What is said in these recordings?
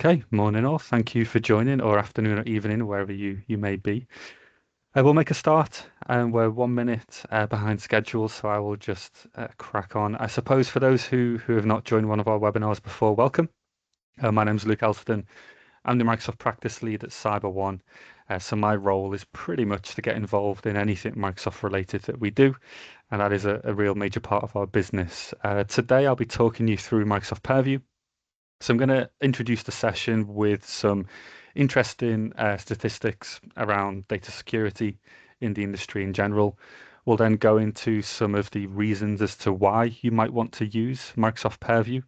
Okay, morning all. Thank you for joining, or afternoon or evening, wherever you may be. We'll make a start, and we're 1 minute behind schedule, so I will just crack on. I suppose for those who have not joined one of our webinars before, welcome. My name's Luke Elston. I'm the Microsoft Practice Lead at CyberOne. So my role is pretty much to get involved in anything Microsoft related that we do, and that is a real major part of our business. Today I'll be talking you through Microsoft Purview. So I'm going to introduce the session with some interesting statistics around data security in the industry in general. We'll then go into some of the reasons as to why you might want to use Microsoft Purview.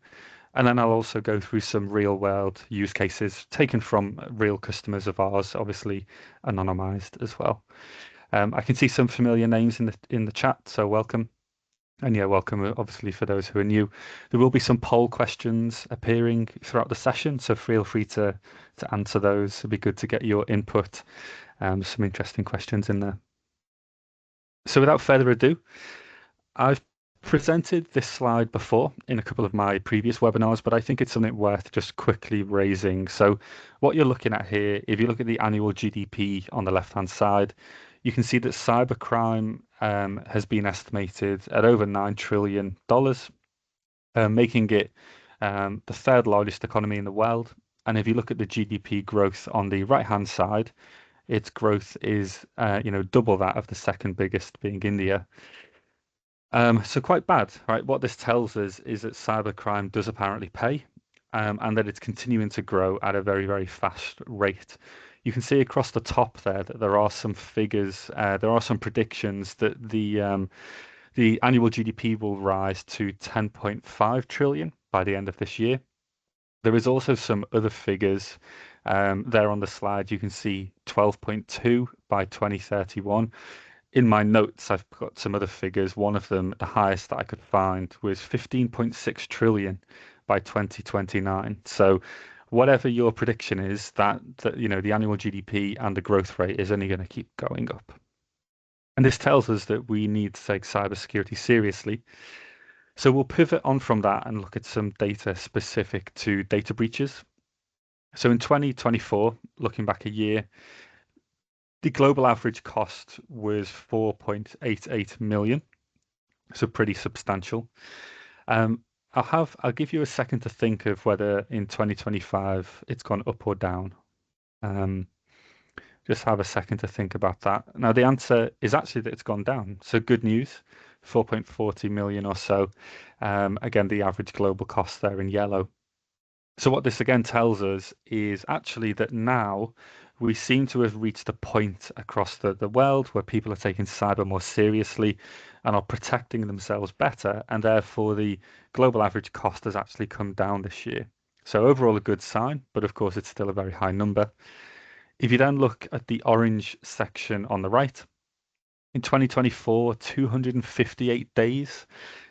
And then I'll also go through some real world use cases taken from real customers of ours, obviously anonymized as well. I can see some familiar names in the chat, so welcome. And yeah, welcome, obviously, for those who are new. There will be some poll questions appearing throughout the session, so feel free to answer those. It'd be good to get your input. Some interesting questions in there. So without further ado, I've presented this slide before in a couple of my previous webinars, but I think it's something worth just quickly raising. So what you're looking at here, if you look at the annual GDP on the left-hand side, you can see that cybercrime has been estimated at over $9 trillion, making it the third largest economy in the world. And if you look at the GDP growth on the right-hand side, its growth is double that of the second biggest, being India. So quite bad, right? What this tells us is that cybercrime does apparently pay, and that it's continuing to grow at a very, very fast rate. You can see across the top there that there are some figures, there are some predictions that the annual GDP will rise to 10.5 trillion by the end of this year. There is also some other figures there on the slide. You can see 12.2 by 2031. In my notes, I've got some other figures. One of them, the highest that I could find, was 15.6 trillion by 2029. So whatever your prediction is, that the annual GDP and the growth rate is only going to keep going up. And this tells us that we need to take cybersecurity seriously. So we'll pivot on from that and look at some data specific to data breaches. So in 2024, looking back a year, the global average cost was 4.88 million, so pretty substantial. I'll give you a second to think of whether in 2025 it's gone up or down. Just have a second to think about that. Now, the answer is actually that it's gone down. So good news, 4.40 million or so. Again, the average global cost there in yellow. So what this again tells us is actually that now we seem to have reached a point across the world where people are taking cyber more seriously and are protecting themselves better, and therefore the global average cost has actually come down this year. So overall a good sign, but of course it's still a very high number. If you then look at the orange section on the right, in 2024, 258 days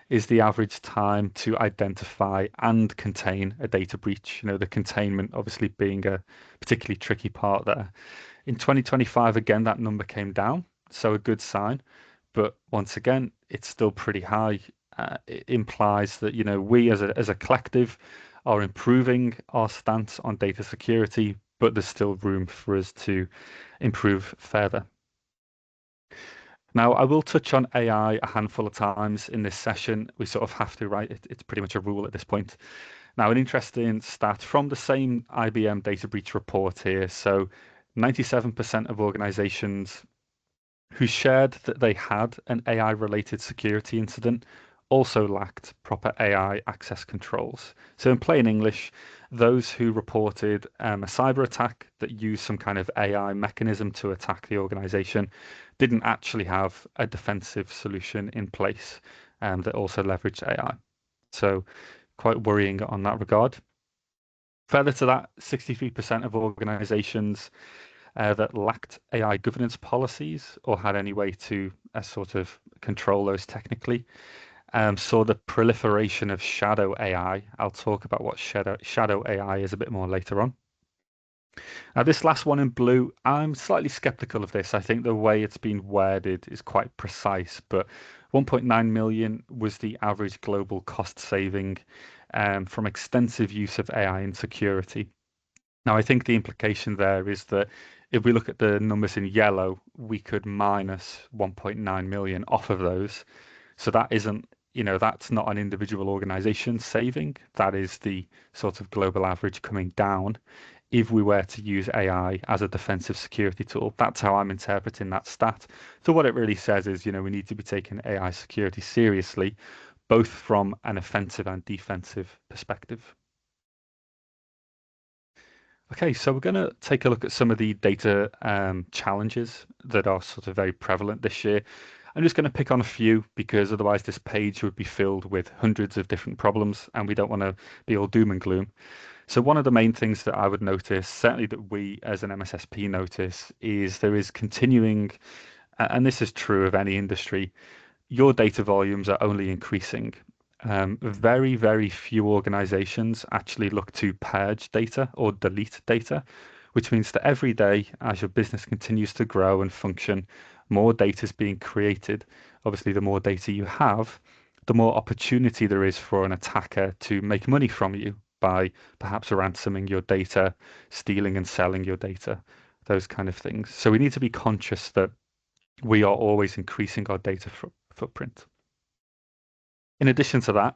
is the average time to identify and contain a data breach. The containment obviously being a particularly tricky part there. In 2025, again, that number came down, so a good sign. But once again, it's still pretty high. It implies that we as a collective are improving our stance on data security, but there's still room for us to improve further. Now, I will touch on AI a handful of times in this session. We sort of have to, right? It's pretty much a rule at this point. Now, an interesting stat from the same IBM data breach report here. So 97% of organizations who shared that they had an AI-related security incident also lacked proper AI access controls. So in plain English, those who reported a cyber attack that used some kind of AI mechanism to attack the organization didn't actually have a defensive solution in place that also leveraged AI. So quite worrying on that regard. Further to that, 63% of organizations that lacked AI governance policies or had any way to sort of control those technically saw the proliferation of shadow AI. I'll talk about what shadow AI is a bit more later on. Now, this last one in blue, I'm slightly skeptical of this. I think the way it's been worded is quite precise, but 1.9 million was the average global cost saving from extensive use of AI in security. Now, I think the implication there is that if we look at the numbers in yellow, we could minus 1.9 million off of those. So that isn't, that's not an individual organization saving. That is the sort of global average coming down if we were to use AI as a defensive security tool. That's how I'm interpreting that stat. So what it really says is, we need to be taking AI security seriously, both from an offensive and defensive perspective. Okay, so we're going to take a look at some of the data challenges that are sort of very prevalent this year. I'm just going to pick on a few because otherwise this page would be filled with hundreds of different problems and we don't want to be all doom and gloom. So one of the main things that I would notice, certainly that we as an MSSP notice, is there is continuing, and this is true of any industry, your data volumes are only increasing. Very, very few organizations actually look to purge data or delete data, which means that every day, as your business continues to grow and function, more data is being created. Obviously, the more data you have, the more opportunity there is for an attacker to make money from you by perhaps ransoming your data, stealing and selling your data, those kind of things. So we need to be conscious that we are always increasing our data footprint. In addition to that,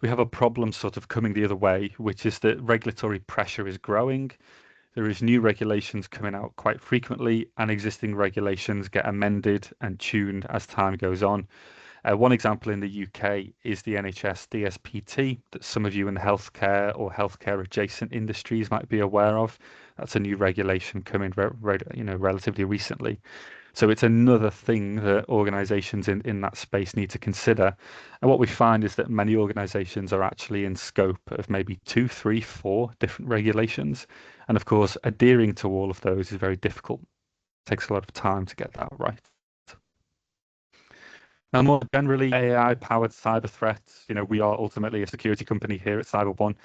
we have a problem sort of coming the other way, which is that regulatory pressure is growing. There is new regulations coming out quite frequently, and existing regulations get amended and tuned as time goes on. One example in the UK is the NHS DSPT that some of you in the healthcare or healthcare adjacent industries might be aware of. That's a new regulation coming relatively recently. So it's another thing that organizations in that space need to consider. And what we find is that many organizations are actually in scope of maybe two, three, four different regulations. And of course, adhering to all of those is very difficult. It takes a lot of time to get that right. Now, more generally, AI-powered cyber threats, we are ultimately a security company here at CyberOne.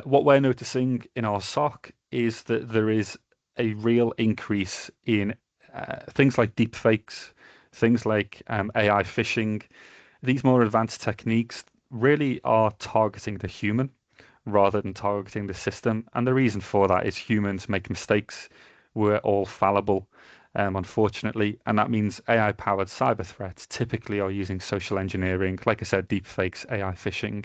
What we're noticing in our SOC is that there is a real increase in things like deepfakes, things like AI phishing. These more advanced techniques really are targeting the human rather than targeting the system. And the reason for that is humans make mistakes. We're all fallible, unfortunately. And that means AI-powered cyber threats typically are using social engineering, like I said, deepfakes, AI phishing,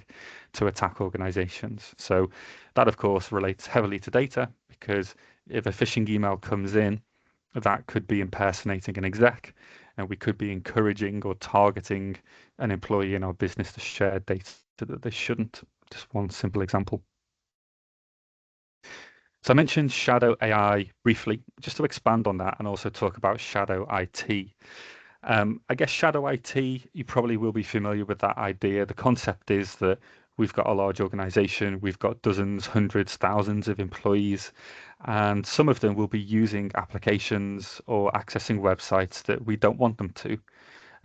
to attack organizations. So that, of course, relates heavily to data because if a phishing email comes in, that could be impersonating an exec, and we could be encouraging or targeting an employee in our business to share data that they shouldn't. Just one simple example. So I mentioned shadow AI briefly, just to expand on that and also talk about shadow IT. I guess shadow IT, you probably will be familiar with that idea. The concept is that we've got a large organization, we've got dozens, hundreds, thousands of employees, and some of them will be using applications or accessing websites that we don't want them to.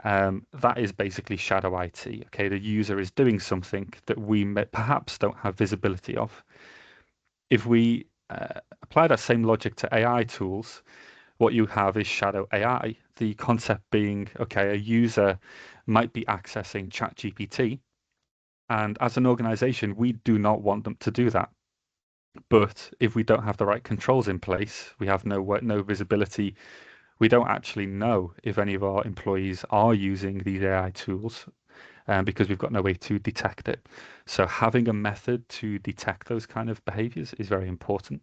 That is basically shadow IT. Okay, the user is doing something that we perhaps don't have visibility of. If we apply that same logic to AI tools, what you have is shadow AI. The concept being, okay, a user might be accessing ChatGPT, and as an organization, we do not want them to do that. But if we don't have the right controls in place, we have no visibility. We don't actually know if any of our employees are using these AI tools because we've got no way to detect it. So having a method to detect those kind of behaviors is very important.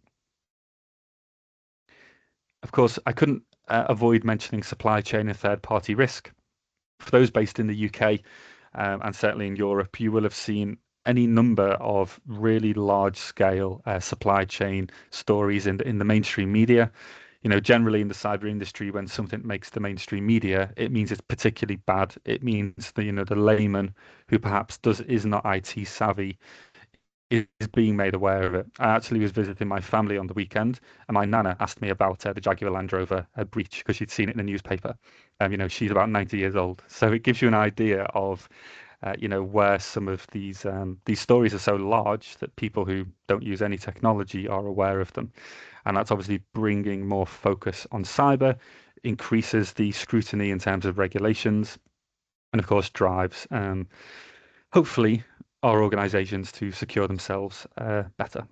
Of course, I couldn't avoid mentioning supply chain and third-party risk. For those based in the UK and certainly in Europe, you will have seen any number of really large-scale supply chain stories in the mainstream media. Generally in the cyber industry, when something makes the mainstream media, it means it's particularly bad. It means the layman who perhaps is not IT savvy is being made aware of it. I actually was visiting my family on the weekend, and my nana asked me about the Jaguar Land Rover breach because she'd seen it in the newspaper. She's about 90 years old, so it gives you an idea of, where some of these stories are so large that people who don't use any technology are aware of them, and that's obviously bringing more focus on cyber, increases the scrutiny in terms of regulations, and of course drives hopefully our organizations to secure themselves better.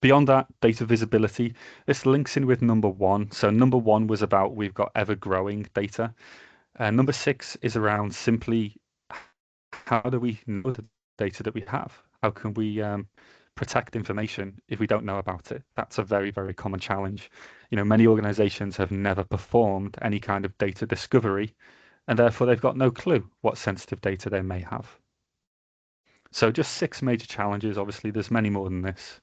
Beyond that, data visibility, this links in with number one. So number one was about we've got ever growing data. Number six is around simply how do we know the data that we have? How can we protect information if we don't know about it? That's a very, very common challenge. Many organizations have never performed any kind of data discovery, and therefore they've got no clue what sensitive data they may have. So just six major challenges. Obviously, there's many more than this.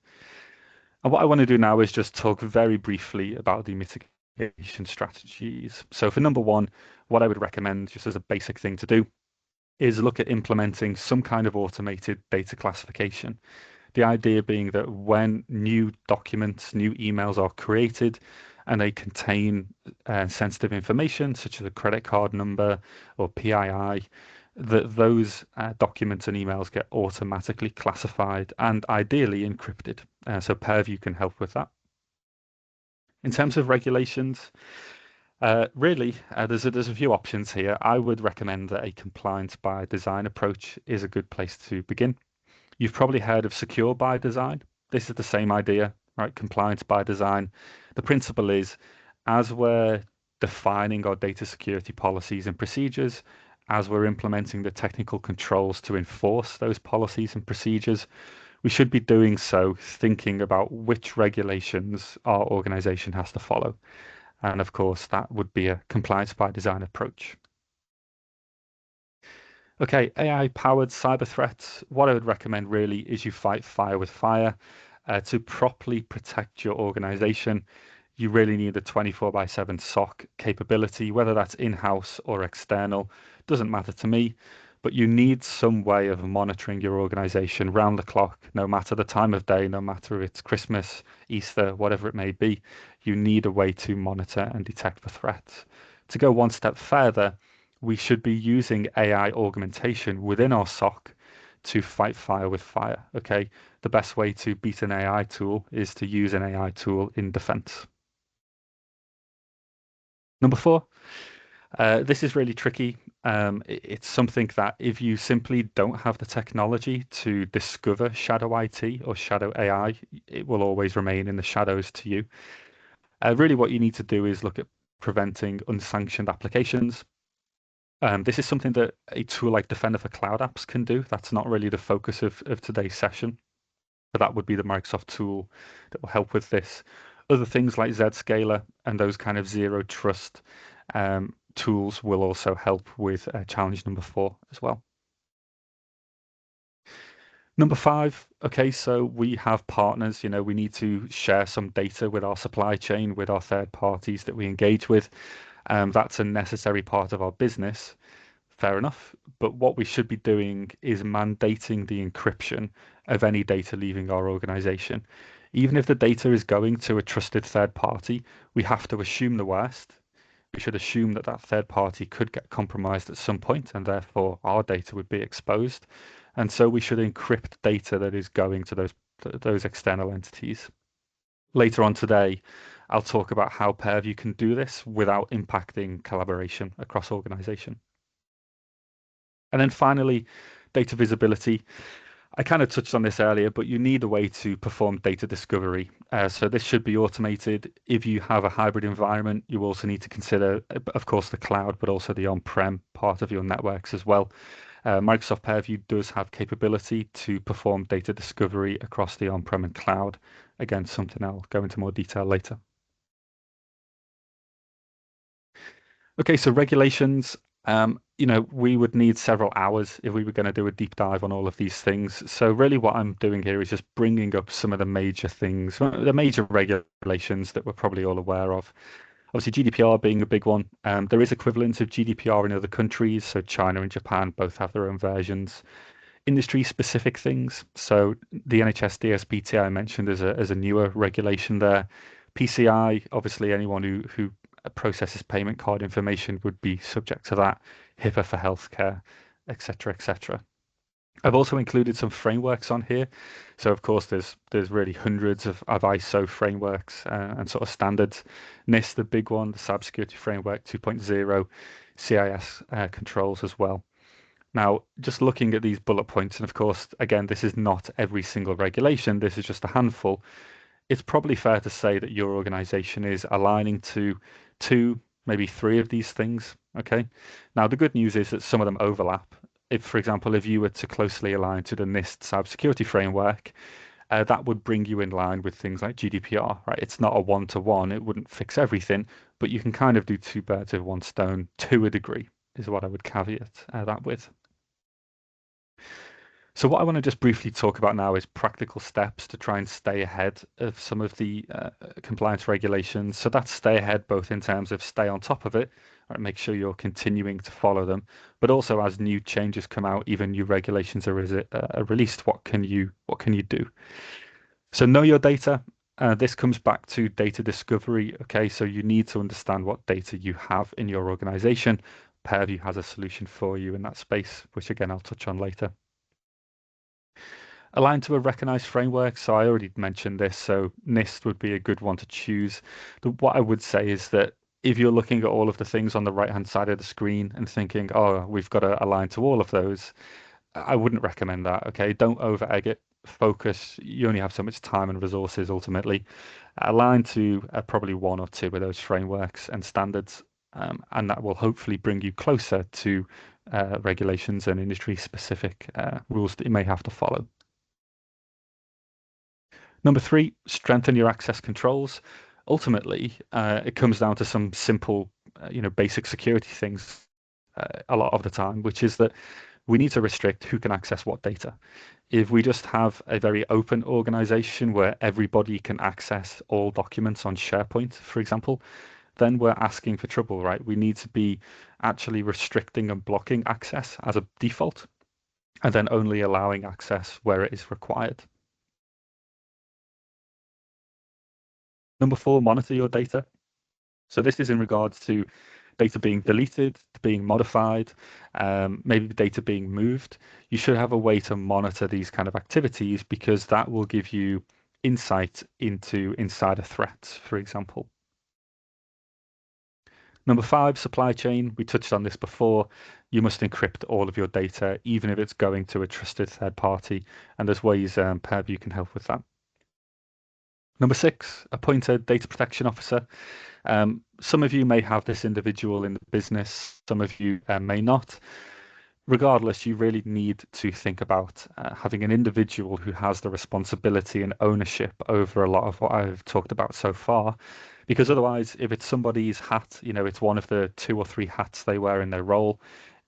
And what I want to do now is just talk very briefly about the mitigation strategies. So for number one, what I would recommend, just as a basic thing to do, is look at implementing some kind of automated data classification. The idea being that when new documents, new emails are created and they contain sensitive information, such as a credit card number or PII, that those documents and emails get automatically classified and ideally encrypted. So Purview can help with that. In terms of regulations, really, there's a few options here. I would recommend that a compliance by design approach is a good place to begin. You've probably heard of secure by design. This is the same idea, right? Compliance by design. The principle is, as we're defining our data security policies and procedures, as we're implementing the technical controls to enforce those policies and procedures, we should be doing so thinking about which regulations our organization has to follow. And of course, that would be a compliance by design approach. Okay, AI-powered cyber threats. What I would recommend really is you fight fire with fire. To properly protect your organization, you really need a 24/7 SOC capability, whether that's in-house or external, doesn't matter to me, but you need some way of monitoring your organization round the clock, no matter the time of day, no matter if it's Christmas, Easter, whatever it may be. You need a way to monitor and detect the threats. To go one step further, we should be using AI augmentation within our SOC to fight fire with fire. Okay, the best way to beat an AI tool is to use an AI tool in defense. Number four, this is really tricky. It's something that if you simply don't have the technology to discover shadow IT or shadow AI, it will always remain in the shadows to you. Really, what you need to do is look at preventing unsanctioned applications. This is something that a tool like Defender for Cloud Apps can do. That's not really the focus of today's session, but that would be the Microsoft tool that will help with this. Other things like Zscaler and those kind of zero trust tools will also help with challenge number four as well. Number five, okay, so we have partners, we need to share some data with our supply chain, with our third parties that we engage with. That's a necessary part of our business. Fair enough. But what we should be doing is mandating the encryption of any data leaving our organization. Even if the data is going to a trusted third party, we have to assume the worst. We should assume that that third party could get compromised at some point, and therefore our data would be exposed. And so we should encrypt data that is going to those external entities. Later on today, I'll talk about how Purview can do this without impacting collaboration across organization. And then finally, data visibility. I kind of touched on this earlier, but you need a way to perform data discovery. So this should be automated. If you have a hybrid environment, you also need to consider, of course, the cloud, but also the on-prem part of your networks as well. Microsoft Purview does have capability to perform data discovery across the on-prem and cloud. Again, something I'll go into more detail later. Okay, so regulations, we would need several hours if we were going to do a deep dive on all of these things. So really what I'm doing here is just bringing up some of the major things, the major regulations that we're probably all aware of. Obviously, GDPR being a big one. There is equivalents of GDPR in other countries. So China and Japan both have their own versions. Industry-specific things. So the NHS DSPT I mentioned as a newer regulation there. PCI, obviously anyone who processes payment card information would be subject to that. HIPAA for healthcare, etc., etc. I've also included some frameworks on here. So of course, there's really hundreds of ISO frameworks and sort of standards. NIST, the big one, the Cybersecurity Framework 2.0, CIS controls as well. Now, just looking at these bullet points, and of course, again, this is not every single regulation. This is just a handful. it's probably fair to say that your organization is aligning to two, maybe three of these things. Okay. Now, the good news is that some of them overlap. If, for example, if you were to closely align to the NIST cybersecurity framework, that would bring you in line with things like GDPR, right? It's not a one-to-one. It wouldn't fix everything, but you can kind of do two birds with one stone to a degree, is what I would caveat that with. So what I want to just briefly talk about now is practical steps to try and stay ahead of some of the compliance regulations. So that's stay ahead both in terms of stay on top of it, or make sure you're continuing to follow them, but also as new changes come out, even new regulations are released, what can you do? So know your data. This comes back to data discovery. Okay, so you need to understand what data you have in your organization. Purview has a solution for you in that space, which again I'll touch on later. Aligned to a recognized framework. So I already mentioned this. So NIST would be a good one to choose. What I would say is that if you're looking at all of the things on the right-hand side of the screen and thinking, oh, we've got to align to all of those, I wouldn't recommend that. Okay, don't over egg it. Focus. You only have so much time and resources ultimately. Align to probably one or two of those frameworks and standards, and that will hopefully bring you closer to regulations and industry-specific rules that you may have to follow. Number three, strengthen your access controls. Ultimately, it comes down to some simple, basic security things a lot of the time, which is that we need to restrict who can access what data. If we just have a very open organization where everybody can access all documents on SharePoint, for example, then we're asking for trouble, right? We need to be actually restricting and blocking access as a default, and then only allowing access where it is required. Number four, monitor your data. So this is in regards to data being deleted, being modified, maybe the data being moved. You should have a way to monitor these kind of activities because that will give you insight into insider threats, for example. Number five, supply chain. We touched on this before. You must encrypt all of your data, even if it's going to a trusted third party. And there's ways Purview can help with that. Number six, appoint a data protection officer. Some of you may have this individual in the business, some of you may not. Regardless, you really need to think about having an individual who has the responsibility and ownership over a lot of what I've talked about so far. Because otherwise, if it's somebody's hat, it's one of the two or three hats they wear in their role,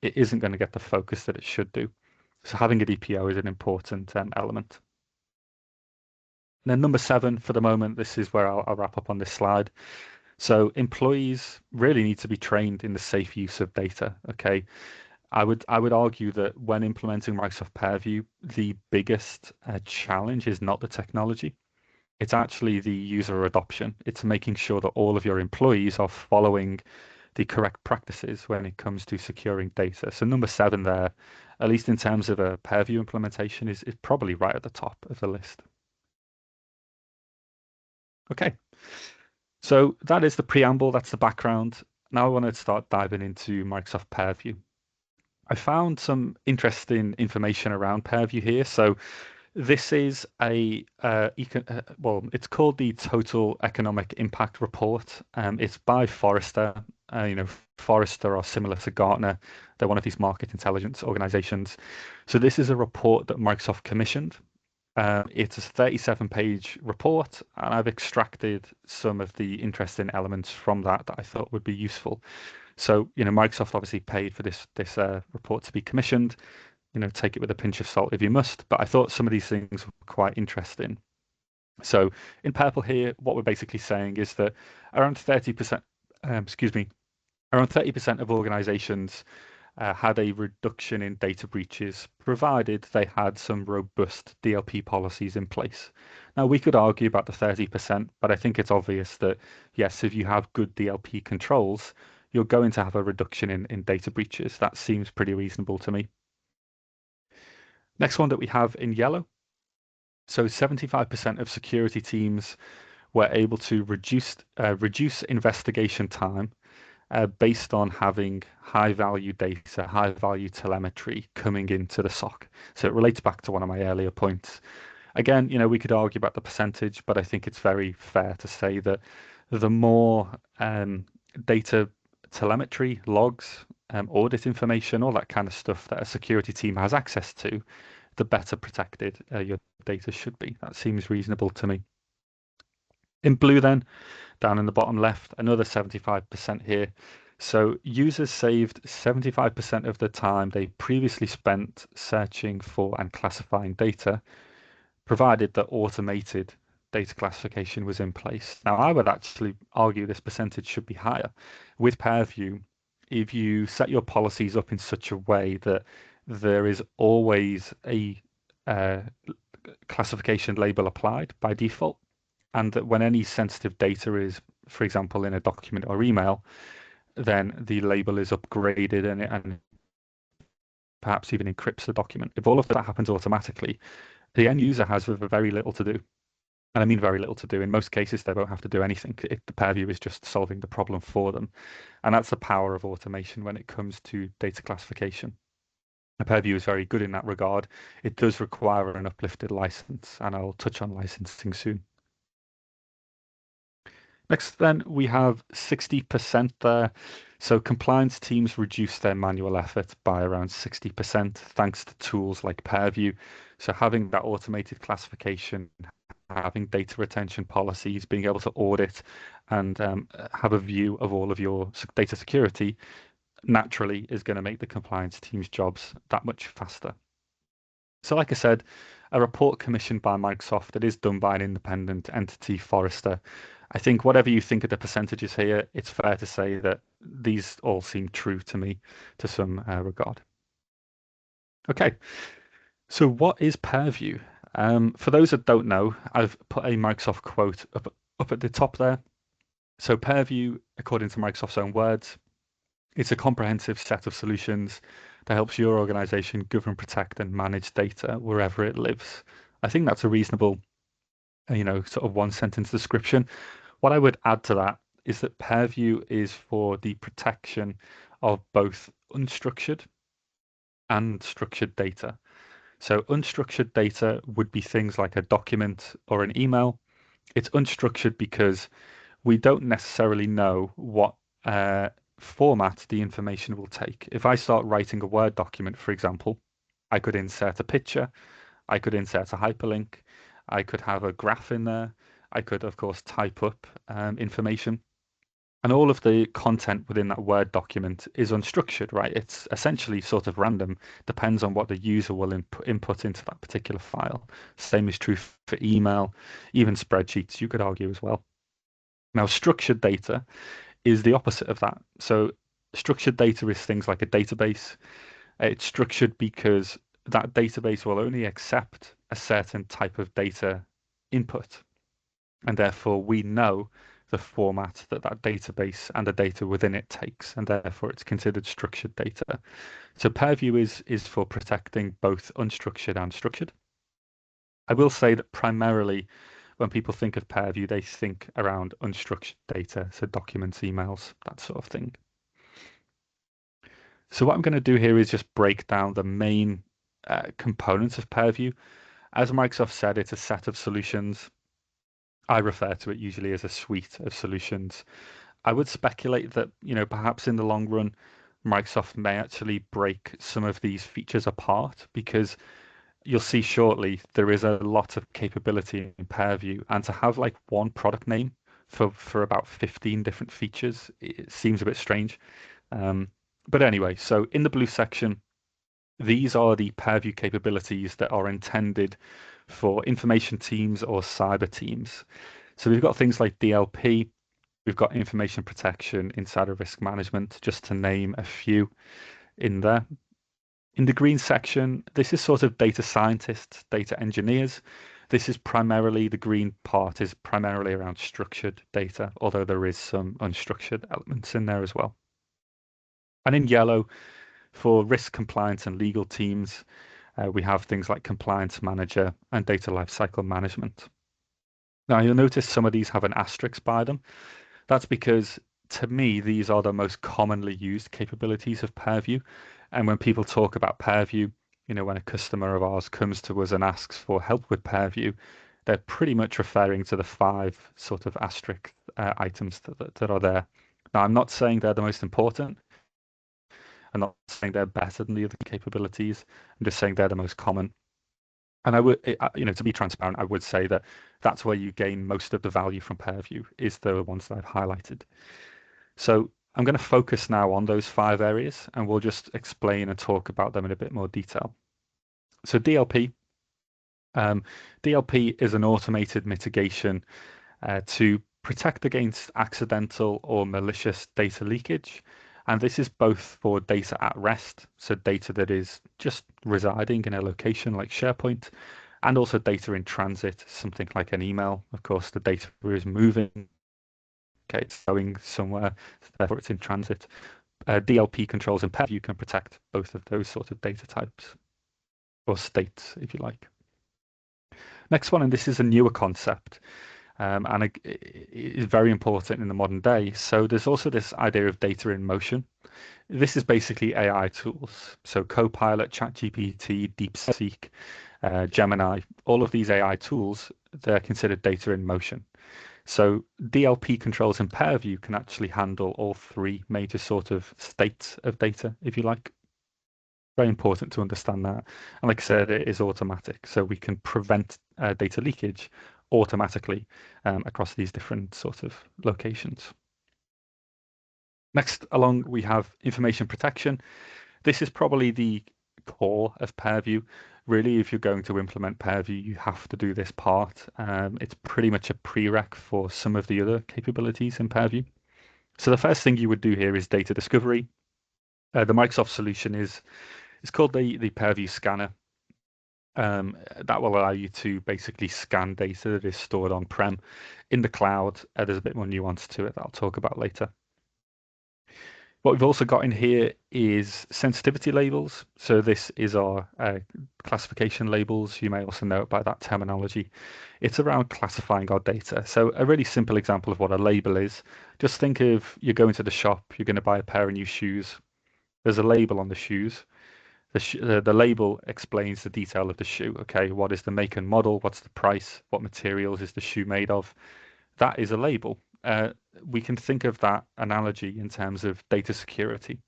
it isn't going to get the focus that it should do. So having a DPO is an important element. And then number seven, for the moment, this is where I'll wrap up on this slide. So employees really need to be trained in the safe use of data. Okay, I would argue that when implementing Microsoft Purview, the biggest challenge is not the technology. It's actually the user adoption. It's making sure that all of your employees are following the correct practices when it comes to securing data. So number seven there, at least in terms of a Purview implementation, is probably right at the top of the list. Okay. So that is the preamble, that's the background. Now I want to start diving into Microsoft Purview. I found some interesting information around Purview here. So this is it's called the Total Economic Impact Report. It's by Forrester. Forrester are similar to Gartner. They're one of these market intelligence organizations. So this is a report that Microsoft commissioned. It's a 37-page report, and I've extracted some of the interesting elements from that I thought would be useful. So, Microsoft obviously paid for this report to be commissioned. Take it with a pinch of salt if you must. But I thought some of these things were quite interesting. So, in purple here, what we're basically saying is that around 30%, around 30% of organizations had a reduction in data breaches, provided they had some robust DLP policies in place. Now, we could argue about the 30%, but I think it's obvious that, yes, if you have good DLP controls, you're going to have a reduction in data breaches. That seems pretty reasonable to me. Next one that we have in yellow. So 75% of security teams were able to reduce investigation time based on having high-value data, high-value telemetry coming into the SOC. So it relates back to one of my earlier points. Again, we could argue about the percentage, but I think it's very fair to say that the more data telemetry, logs, audit information, all that kind of stuff that a security team has access to, the better protected your data should be. That seems reasonable to me. In blue, then, down in the bottom left, another 75% here. So users saved 75% of the time they previously spent searching for and classifying data, provided that automated data classification was in place. Now, I would actually argue this percentage should be higher. With Purview, if you set your policies up in such a way that there is always a uh, classification label applied by default, and that when any sensitive data is, for example, in a document or email, then the label is upgraded and perhaps even encrypts the document. If all of that happens automatically, the end user has very little to do. And I mean very little to do. In most cases, they won't have to do anything. The Purview is just solving the problem for them. And that's the power of automation when it comes to data classification. The Purview is very good in that regard. It does require an uplifted license, and I'll touch on licensing soon. Next, then, we have 60% there. So compliance teams reduce their manual effort by around 60% thanks to tools like Purview. So having that automated classification, having data retention policies, being able to audit and have a view of all of your data security naturally is going to make the compliance team's jobs that much faster. So like I said, a report commissioned by Microsoft that is done by an independent entity, Forrester. I think whatever you think of the percentages here, it's fair to say that these all seem true to me to some regard. Okay, so what is Purview? For those that don't know, I've put a Microsoft quote up at the top there. So Purview, according to Microsoft's own words, it's a comprehensive set of solutions that helps your organization govern, protect, and manage data wherever it lives. I think that's a reasonable, sort of one sentence description. What I would add to that is that Purview is for the protection of both unstructured and structured data. So unstructured data would be things like a document or an email. It's unstructured because we don't necessarily know what format the information will take. If I start writing a Word document, for example, I could insert a picture, I could insert a hyperlink, I could have a graph in there, I could, of course, type up information. And all of the content within that Word document is unstructured, right? It's essentially sort of random, depends on what the user will input into that particular file. Same is true for email, even spreadsheets, you could argue as well. Now, structured data is the opposite of that. So structured data is things like a database. It's structured because that database will only accept a certain type of data input. And therefore, we know the format that that database and the data within it takes, and therefore it's considered structured data. So Purview is for protecting both unstructured and structured. I will say that primarily when people think of Purview, they think around unstructured data, so documents, emails, that sort of thing. So what I'm going to do here is just break down the main components of Purview. As Microsoft said, it's a set of solutions. I refer to it usually as a suite of solutions. I would speculate that, perhaps in the long run, Microsoft may actually break some of these features apart because you'll see shortly there is a lot of capability in Purview, and to have like one product name for about 15 different features, it seems a bit strange. But anyway, so in the blue section, these are the Purview capabilities that are intended for information teams or cyber teams. So we've got things like DLP, we've got information protection, insider risk management, just to name a few in there. In the green section, this is sort of data scientists, data engineers. This is primarily, the green part is primarily around structured data, although there is some unstructured elements in there as well. And in yellow, for risk compliance and legal teams, we have things like compliance manager and data lifecycle management. Now you'll notice some of these have an asterisk by them. That's because to me, these are the most commonly used capabilities of Purview. And when people talk about Purview, when a customer of ours comes to us and asks for help with Purview, they're pretty much referring to the five sort of asterisk items that are there. Now, I'm not saying they're the most important. I'm not saying they're better than the other capabilities. I'm just saying they're the most common. And I would, to be transparent, I would say that that's where you gain most of the value from Purview is the ones that I've highlighted. So I'm going to focus now on those five areas, and we'll just explain and talk about them in a bit more detail. So DLP. DLP is an automated mitigation to protect against accidental or malicious data leakage. And this is both for data at rest, so data that is just residing in a location like SharePoint, and also data in transit, something like an email. Of course, the data is moving, okay, it's going somewhere, therefore it's in transit. DLP controls in Purview can protect both of those sort of data types, or states, if you like. Next one, and this is a newer concept, and it is very important in the modern day. So there's also this idea of data in motion. This is basically AI tools. So Copilot, ChatGPT, DeepSeek, Gemini, all of these AI tools, they're considered data in motion. So DLP controls in Purview can actually handle all three major sort of states of data, if you like. Very important to understand that. And like I said, it is automatic. So we can prevent data leakage automatically across these different sort of locations. Next along, we have information protection. This is probably the core of Purview. Really, if you're going to implement Purview, you have to do this part. It's pretty much a prereq for some of the other capabilities in Purview. So the first thing you would do here is data discovery. The Microsoft solution is it's called the Purview Scanner. That will allow you to basically scan data that is stored on-prem. In the cloud, there's a bit more nuance to it that I'll talk about later. What we've also got in here is sensitivity labels. So this is our classification labels. You may also know it by that terminology. It's around classifying our data. So a really simple example of what a label is, just think of you're going to the shop, you're going to buy a pair of new shoes. There's a label on the shoes. The label explains the detail of the shoe. Okay, what is the make and model? What's the price? What materials is the shoe made of? That is a label. We can think of that analogy in terms of data security.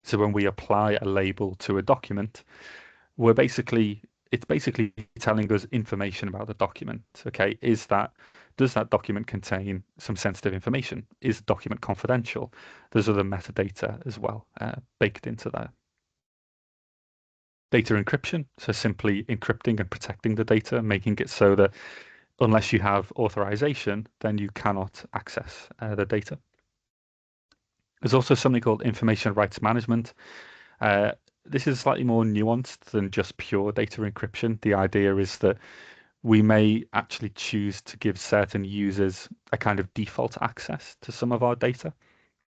So when we apply a label to a document, it's basically telling us information about the document. Okay, does that document contain some sensitive information? Is the document confidential? There's other metadata as well baked into that. Data encryption, so simply encrypting and protecting the data, making it so that unless you have authorization, then you cannot access the data. There's also something called information rights management. This is slightly more nuanced than just pure data encryption. The idea is that we may actually choose to give certain users a kind of default access to some of our data,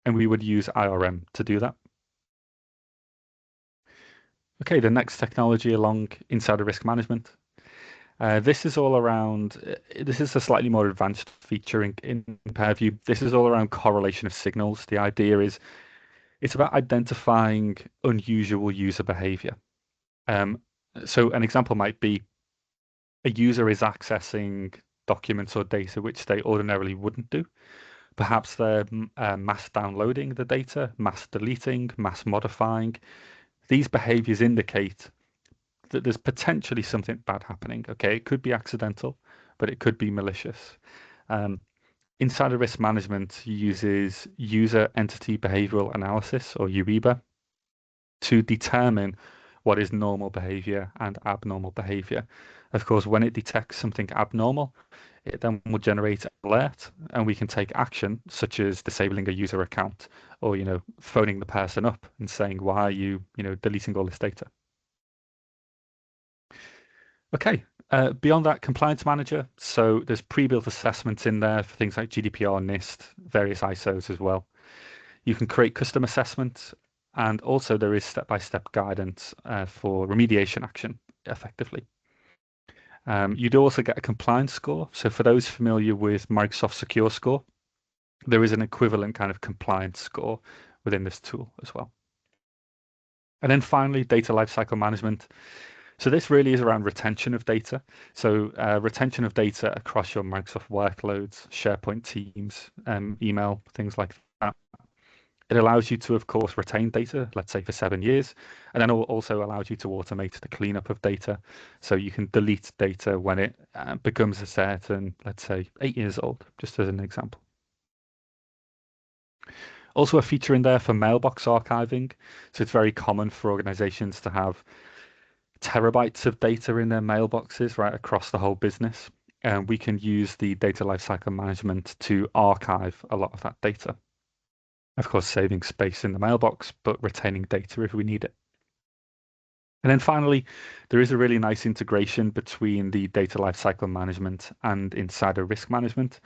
and we would use IRM to do that. Okay, the next technology along insider risk management. This is all around, this is a slightly more advanced feature in Purview. This is all around correlation of signals. The idea is it's about identifying unusual user behavior. So an example might be a user is accessing documents or data which they ordinarily wouldn't do. Perhaps they're mass downloading the data, mass deleting, mass modifying. These behaviors indicate that there's potentially something bad happening. Okay, it could be accidental, but it could be malicious. Insider risk management uses user entity behavioral analysis, or UEBA, to determine what is normal behavior and abnormal behavior. Of course, when it detects something abnormal, it then will generate an alert, and we can take action, such as disabling a user account, or phoning the person up and saying, "Why are you deleting all this data?" Okay, beyond that, compliance manager. So there's pre-built assessments in there for things like GDPR, NIST, various ISOs as well. You can create custom assessments, and also there is step-by-step guidance for remediation action effectively. You'd also get a compliance score. So for those familiar with Microsoft Secure Score, there is an equivalent kind of compliance score within this tool as well. And then finally, data lifecycle management. So this really is around retention of data. So retention of data across your Microsoft workloads, SharePoint teams, email, things like that. It allows you to, of course, retain data, let's say for 7 years, and then it also allows you to automate the cleanup of data. So you can delete data when it becomes a certain, let's say, 8 years old, just as an example. Also a feature in there for mailbox archiving. So it's very common for organizations to have terabytes of data in their mailboxes right across the whole business. And we can use the data lifecycle management to archive a lot of that data. Of course, saving space in the mailbox, but retaining data if we need it. And then finally, there is a really nice integration between the data lifecycle management and insider risk management.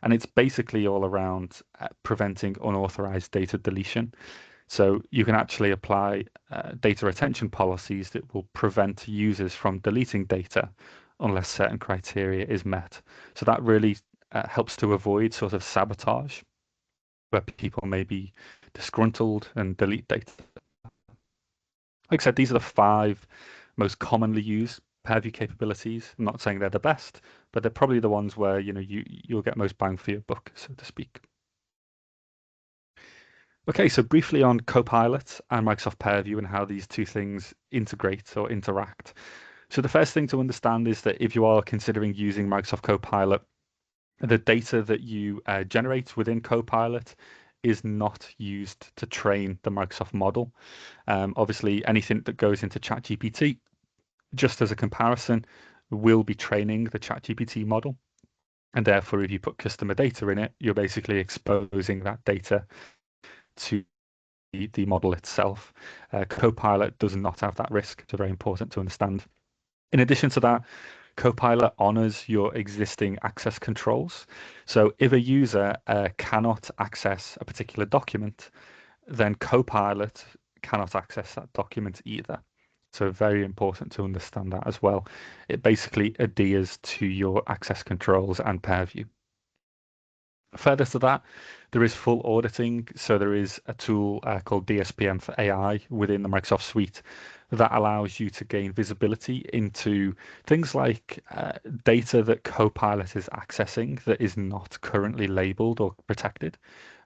And it's basically all around preventing unauthorized data deletion. So you can actually apply data retention policies that will prevent users from deleting data unless certain criteria is met. So that really helps to avoid sort of sabotage, where people may be disgruntled and delete data. Like I said, these are the 5 most commonly used Purview capabilities. I'm not saying they're the best, but they're probably the ones where you'll get most bang for your buck, so to speak. Okay, so briefly on Copilot and Microsoft Purview and how these two things integrate or interact. So the first thing to understand is that if you are considering using Microsoft Copilot, the data that you generate within Copilot is not used to train the Microsoft model. Obviously, anything that goes into ChatGPT, just as a comparison, will be training the ChatGPT model. And therefore, if you put customer data in it, you're basically exposing that data to the model itself. Copilot does not have that risk. It's very important to understand. In addition to that, Copilot honors your existing access controls. So if a user cannot access a particular document, then Copilot cannot access that document either. So very important to understand that as well. It basically adheres to your access controls and Purview. Further to that, there is full auditing. So there is a tool called DSPM for AI within the Microsoft Suite that allows you to gain visibility into things like data that Copilot is accessing that is not currently labeled or protected.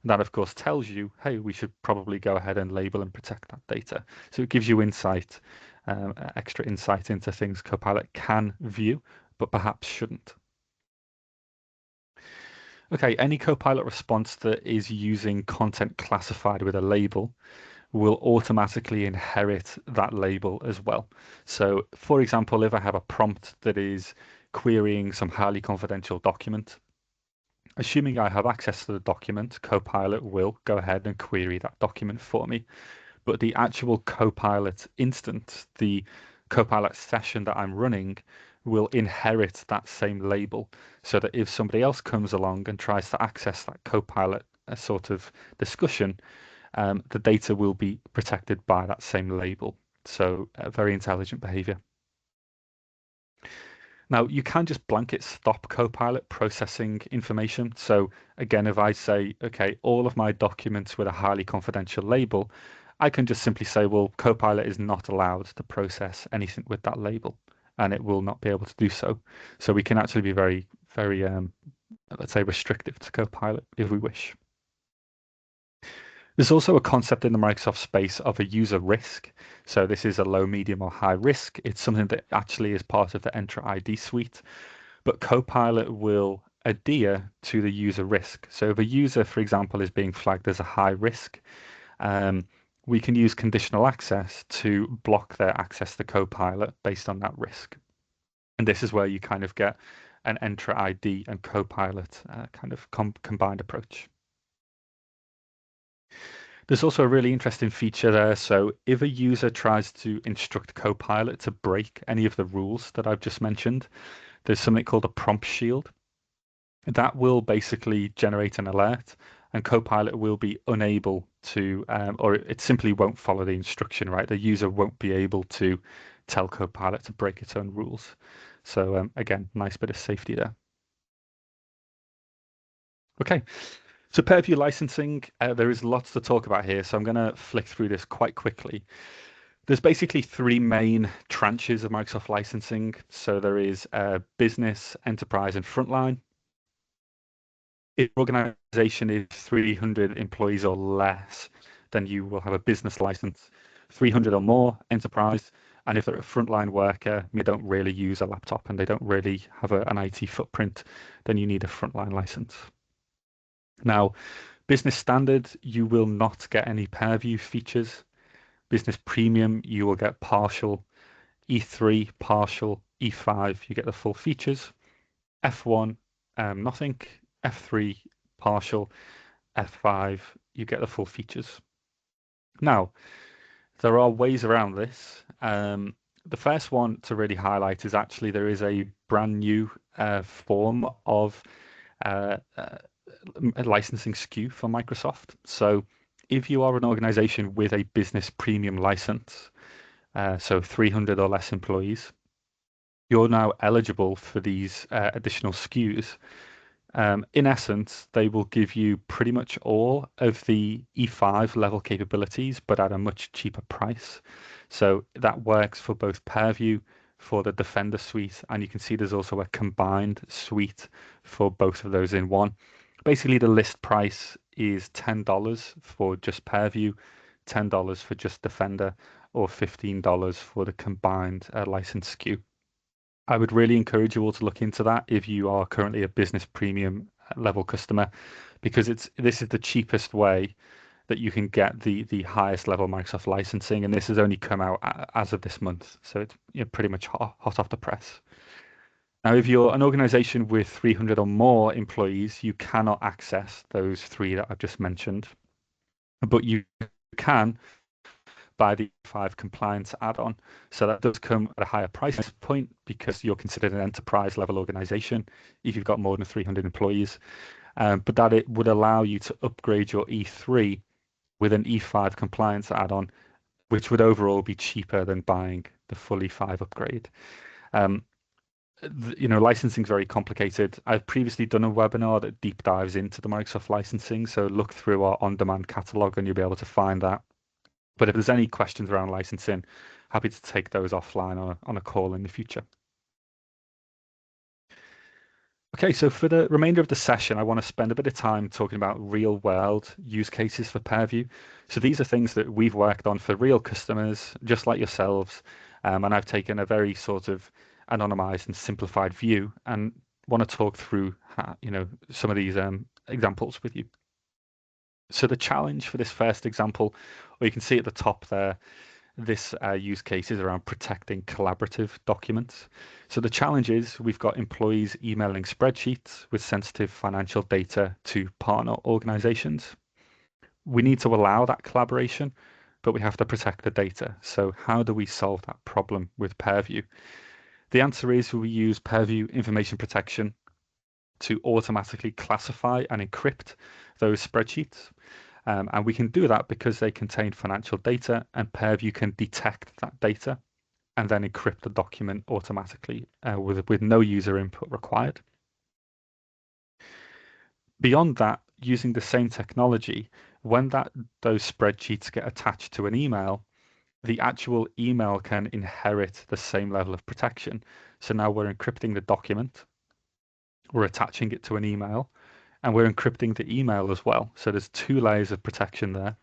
And that, of course, tells you, hey, we should probably go ahead and label and protect that data. So it gives you insight, extra insight into things Copilot can view, but perhaps shouldn't. Okay, any Copilot response that is using content classified with a label will automatically inherit that label as well. So, for example, if I have a prompt that is querying some highly confidential document, assuming I have access to the document, Copilot will go ahead and query that document for me. But the actual Copilot instance, the Copilot session that I'm running, will inherit that same label so that if somebody else comes along and tries to access that Copilot sort of discussion, the data will be protected by that same label. So very intelligent behavior. Now, you can just blanket stop Copilot processing information. So again, if I say, okay, all of my documents with a highly confidential label, I can just simply say, well, Copilot is not allowed to process anything with that label, and it will not be able to do so. So we can actually be very, very, let's say, restrictive to Copilot if we wish. There's also a concept in the Microsoft space of a user risk. So this is a low, medium, or high risk. It's something that actually is part of the Entra ID suite, but Copilot will adhere to the user risk. So if a user, for example, is being flagged as a high risk, we can use conditional access to block their access to Copilot based on that risk. And this is where you kind of get an Entra ID and Copilot kind of combined approach. There's also a really interesting feature there. So if a user tries to instruct Copilot to break any of the rules that I've just mentioned, there's something called a prompt shield. That will basically generate an alert, and Copilot will be unable to, or it simply won't follow the instruction, right? The user won't be able to tell Copilot to break its own rules. So again, nice bit of safety there. Okay, so Purview licensing, there is lots to talk about here, so I'm going to flick through this quite quickly. There's basically three main tranches of Microsoft licensing. So there is business, enterprise, and frontline. If your organization is 300 employees or less, then you will have a business license. 300 or more, enterprise. And if they're a frontline worker, they don't really use a laptop and they don't really have an IT footprint, then you need a frontline license. Now, business standard, you will not get any Purview features. Business premium, you will get partial. E3, partial. E5, you get the full features. F1, nothing. F3, partial. F5, you get the full features. Now, there are ways around this. The first one to really highlight is actually there is a brand new form of uh, uh, licensing SKU for Microsoft. So if you are an organization with a business premium license, so 300 or less employees, you're now eligible for these additional SKUs. In essence, they will give you pretty much all of the E5 level capabilities, but at a much cheaper price. So that works for both Purview, for the Defender suite, and you can see there's also a combined suite for both of those in one. Basically, the list price is $10 for just Purview, $10 for just Defender, or $15 for the combined license SKU. I would really encourage you all to look into that if you are currently a business premium level customer, because this is the cheapest way that you can get the highest level Microsoft licensing, and this has only come out as of this month, so it's pretty much hot off the press. Now, if you're an organization with 300 or more employees, you cannot access those three that I've just mentioned, but you can buy the 5 compliance add-on. So that does come at a higher price point because you're considered an enterprise level organization if you've got more than 300 employees. But that it would allow you to upgrade your E3 with an E5 compliance add-on, which would overall be cheaper than buying the full E5 upgrade. Licensing is very complicated. I've previously done a webinar that deep dives into the Microsoft licensing. So look through our on-demand catalog and you'll be able to find that. But if there's any questions around licensing, happy to take those offline on a call in the future. Okay, so for the remainder of the session, I want to spend a bit of time talking about real world use cases for Purview. So these are things that we've worked on for real customers, just like yourselves. And I've taken a very sort of anonymized and simplified view and want to talk through some of these examples with you. So the challenge for this first example, or you can see at the top there, this use case is around protecting collaborative documents. So the challenge is we've got employees emailing spreadsheets with sensitive financial data to partner organizations. We need to allow that collaboration, but we have to protect the data. So how do we solve that problem with Purview? The answer is we use Purview information protection to automatically classify and encrypt those spreadsheets. And we can do that because they contain financial data and Purview can detect that data and then encrypt the document automatically with no user input required. Beyond that, using the same technology, when those spreadsheets get attached to an email, the actual email can inherit the same level of protection. So now we're encrypting the document, we're attaching it to an email, and we're encrypting the email as well. So there's 2 layers of protection there.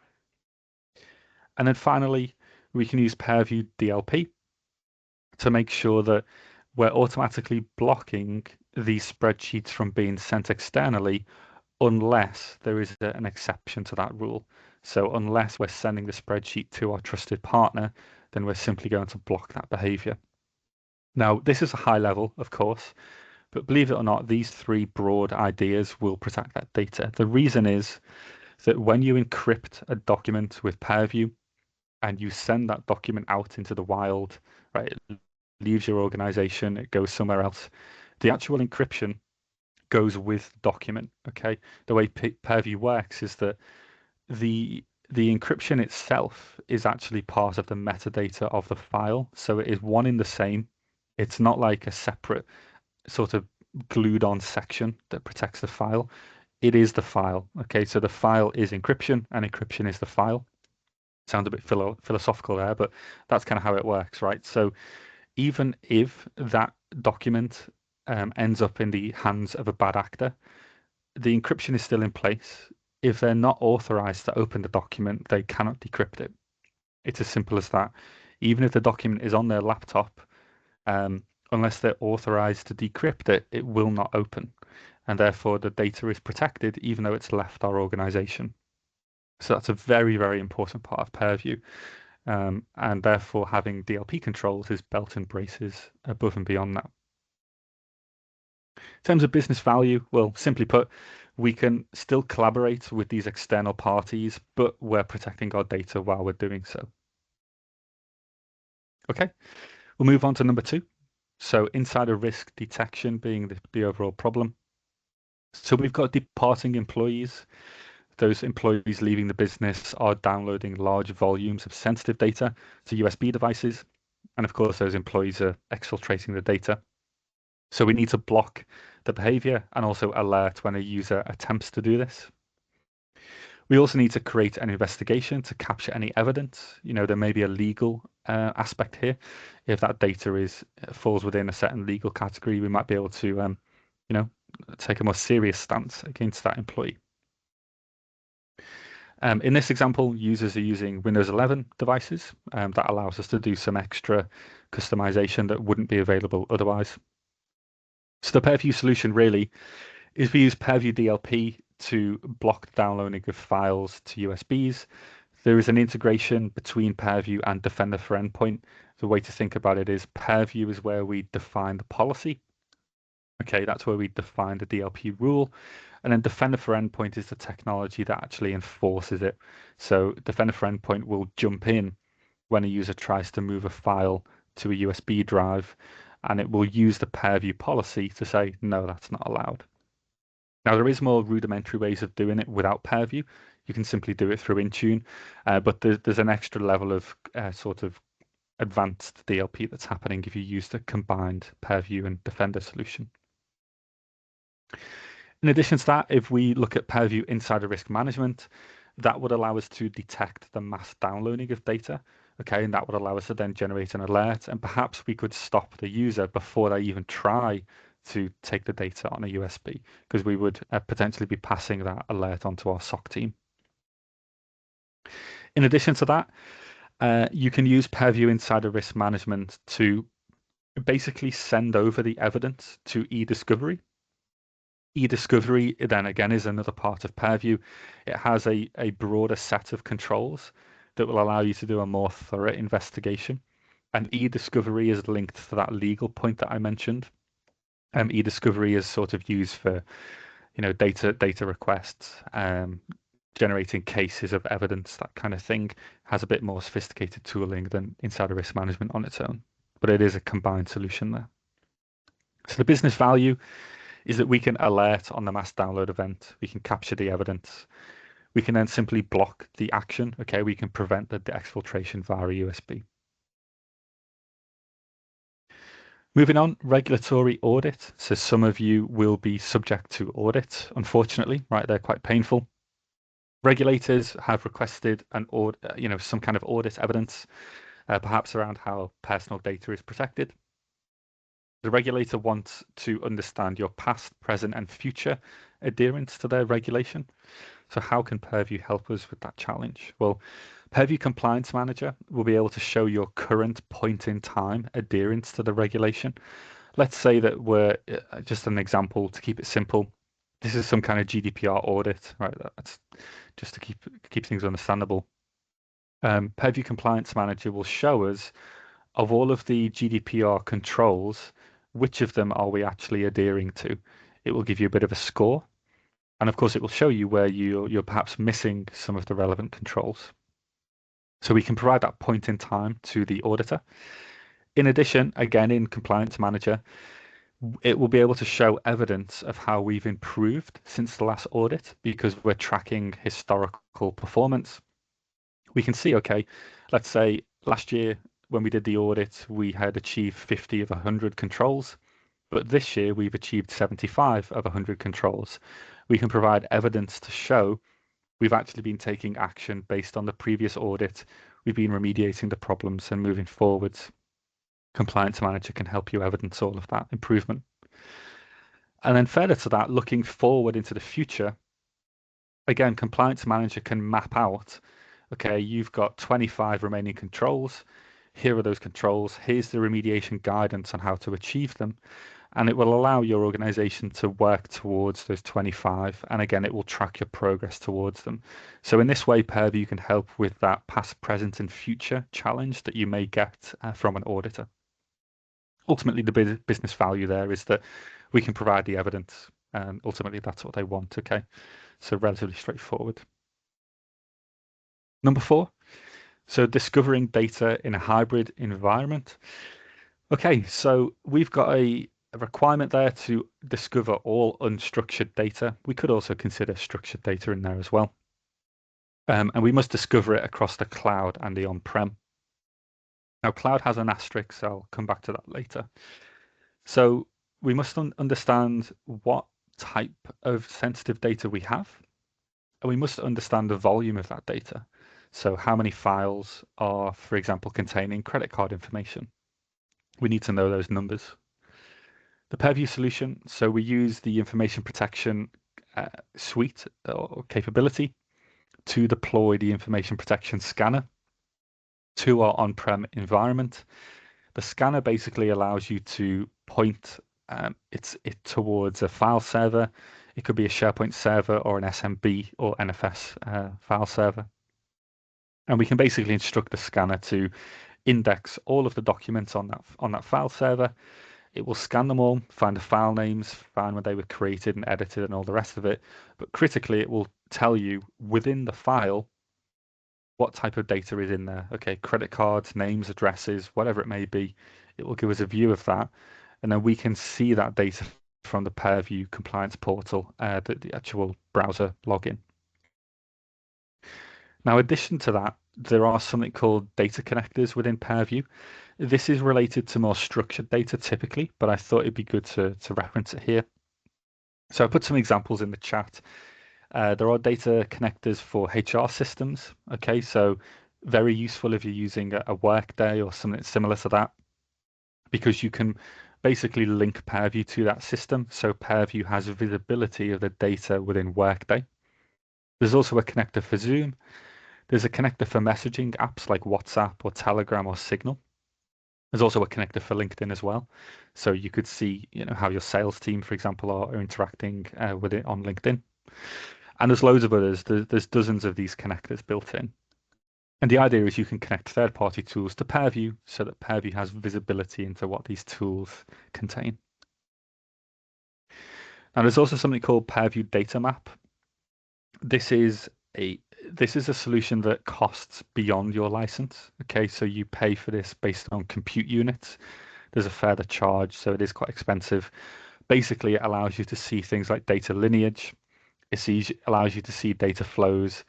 And then finally, we can use Purview DLP to make sure that we're automatically blocking these spreadsheets from being sent externally unless there is an exception to that rule. So unless we're sending the spreadsheet to our trusted partner, then we're simply going to block that behavior. Now, this is a high level, of course, but believe it or not, these 3 broad ideas will protect that data. The reason is that when you encrypt a document with Purview and you send that document out into the wild, right, it leaves your organization, it goes somewhere else, the actual encryption goes with the document, okay? The way Purview works is that the encryption itself is actually part of the metadata of the file, so it is one in the same. It's not like a separate sort of glued on section that protects the file. It is the file. Okay, so the file is encryption and encryption is the file. Sounds a bit philosophical there, but that's kind of how it works, right? So even if that document ends up in the hands of a bad actor, the encryption is still in place. If they're not authorized to open the document, they cannot decrypt it. It's as simple as that. Even if the document is on their laptop, um, unless they're authorized to decrypt it, it will not open. And therefore, the data is protected even though it's left our organization. So that's a very, very important part of Purview. And therefore, having DLP controls is belt and braces above and beyond that. In terms of business value, well, simply put, we can still collaborate with these external parties, but we're protecting our data while we're doing so. Okay, we'll move on to number 2. So insider risk detection being the overall problem. So we've got departing employees. Those employees leaving the business are downloading large volumes of sensitive data to USB devices. And of course, those employees are exfiltrating the data. So we need to block the behavior and also alert when a user attempts to do this. We also need to create an investigation to capture any evidence. There may be a legal aspect here. If that data falls within a certain legal category, we might be able to, take a more serious stance against that employee. In this example, users are using Windows 11 devices. That allows us to do some extra customization that wouldn't be available otherwise. So the Purview solution really is we use Purview DLP to block the downloading of files to USBs. There is an integration between Purview and Defender for Endpoint. The way to think about it is Purview is where we define the policy. Okay, that's where we define the DLP rule. And then Defender for Endpoint is the technology that actually enforces it. So Defender for Endpoint will jump in when a user tries to move a file to a USB drive, and it will use the Purview policy to say, no, that's not allowed. Now, there is more rudimentary ways of doing it without Purview. You can simply do it through Intune, but there's an extra level of sort of advanced DLP that's happening if you use the combined Purview and Defender solution. In addition to that, if we look at Purview Insider Risk Management, that would allow us to detect the mass downloading of data. Okay, and that would allow us to then generate an alert, and perhaps we could stop the user before they even try to take the data on a USB, because we would potentially be passing that alert onto our SOC team. In addition to that, you can use Purview Insider Risk Management to basically send over the evidence to eDiscovery. eDiscovery, then again, is another part of Purview. It has a broader set of controls that will allow you to do a more thorough investigation. And eDiscovery is linked to that legal point that I mentioned. eDiscovery is sort of used for, data requests, generating cases of evidence, that kind of thing. Has a bit more sophisticated tooling than Insider Risk Management on its own, but it is a combined solution there. So the business value is that we can alert on the mass download event. We can capture the evidence. We can then simply block the action. Okay, we can prevent the exfiltration via a USB. Moving on, regulatory audit. So some of you will be subject to audit, unfortunately, right? They're quite painful. Regulators have requested an audit, some kind of audit evidence, perhaps around how personal data is protected. The regulator wants to understand your past, present, and future adherence to their regulation. So how can Purview help us with that challenge? Well, Purview Compliance Manager will be able to show your current point in time adherence to the regulation. Let's say that we're, just an example to keep it simple, this is some kind of GDPR audit, right? That's just to keep things understandable. Purview Compliance Manager will show us, of all of the GDPR controls, which of them are we actually adhering to? It will give you a bit of a score. And of course, it will show you where you're perhaps missing some of the relevant controls. So we can provide that point in time to the auditor. In addition, again, in Compliance Manager, it will be able to show evidence of how we've improved since the last audit, because we're tracking historical performance. We can see, okay, let's say last year when we did the audit, we had achieved 50 of 100 controls, but this year we've achieved 75 of 100 controls. We can provide evidence to show We've actually been taking action based on the previous audit. We've been remediating the problems and moving forwards. Compliance manager can help you evidence all of that improvement. And then further to that, looking forward into the future, again, compliance manager can map out, okay, you've got 25 remaining controls. Here are those controls. Here's the remediation guidance on how to achieve them. And it will allow your organization to work towards those 25. And again, it will track your progress towards them. So in this way, Purview can help with that past, present, and future challenge that you may get from an auditor. Ultimately, the business value there is that we can provide the evidence. And ultimately, that's what they want. Okay. So relatively straightforward. Number 4. So discovering data in a hybrid environment. Okay, so we've got a requirement there to discover all unstructured data. We could also consider structured data in there as well. And we must discover it across the cloud and the on-prem. Now, cloud has an asterisk, so I'll come back to that later. So we must understand what type of sensitive data we have, and we must understand the volume of that data. So how many files are, for example, containing credit card information? We need to know those numbers. The Purview solution, so we use the information protection suite or capability to deploy the information protection scanner to our on-prem environment. The scanner basically allows you to point it towards a file server. It could be a SharePoint server or an SMB or NFS file server. And we can basically instruct the scanner to index all of the documents on that file server. It will scan them all, find the file names, find when they were created and edited and all the rest of it. But critically, it will tell you within the file what type of data is in there. Okay, credit cards, names, addresses, whatever it may be. It will give us a view of that. And then we can see that data from the Purview compliance portal, the actual browser login. Now, in addition to that, there are something called data connectors within Purview. This is related to more structured data typically, but I thought it'd be good to reference it here. So I put some examples in the chat. There are data connectors for HR systems. Okay, so very useful if you're using a Workday or something similar to that, because you can basically link Purview to that system. So Purview has visibility of the data within Workday. There's also a connector for Zoom. There's a connector for messaging apps like WhatsApp or Telegram or Signal. There's also a connector for LinkedIn as well. So you could see, how your sales team, for example, are interacting with it on LinkedIn. And there's loads of others. There's dozens of these connectors built in. And the idea is you can connect third-party tools to Purview so that Purview has visibility into what these tools contain. Now, there's also something called Purview Data Map. This is a solution that costs beyond your license. Okay, so you pay for this based on compute units. There's a further charge, so it is quite expensive. Basically, it allows you to see things like data lineage. It allows you to see data flows,